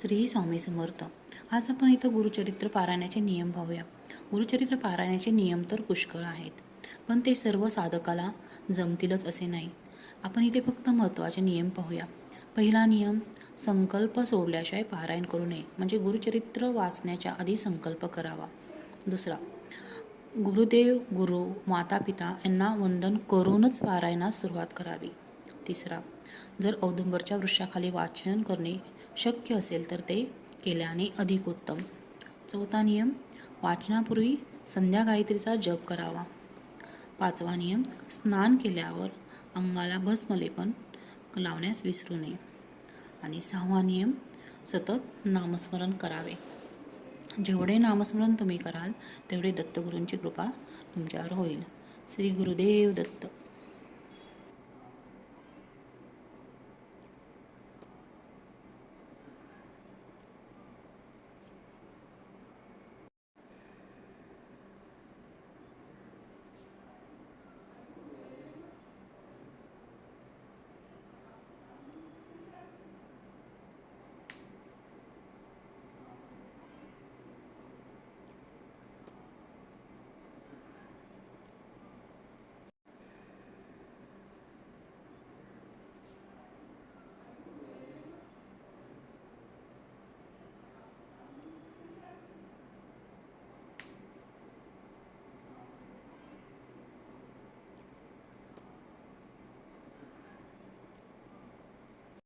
श्री स्वामी समर्थ. आज आपण इथं गुरुचरित्र पारायणाचे नियम पाहूया. गुरुचरित्र पारायणाचे नियम तर पुष्कळ आहेत, पण ते सर्व साधकाला जमतीलच असे नाही. आपण इथे फक्त महत्त्वाचे नियम पाहूया. पहिला नियम, संकल्प सोडल्याशिवाय पारायण करू नये, म्हणजे गुरुचरित्र वाचण्याच्या आधी संकल्प करावा. दुसरा, गुरुदेव, गुरु, माता पिता यांना वंदन करूनच पारायणास सुरुवात करावी. तिसरा, जर औदुंबरच्या वृक्षाखाली वाचन करणे शक्य असेल तर ते केल्याने अधिक उत्तम. चौथा नियम, वाचनापूर्वी संध्या गायत्रीचा जप करावा. पाचवा नियम, स्नान केल्यावर अंगाला भस्मलेपन लावण्यास विसरू नये. आणि सहावा नियम, सतत नामस्मरण करावे. जेवढे नामस्मरण तुम्ही कराल तेवढे दत्तगुरूंची कृपा तुमच्यावर होईल. श्री गुरुदेव दत्त.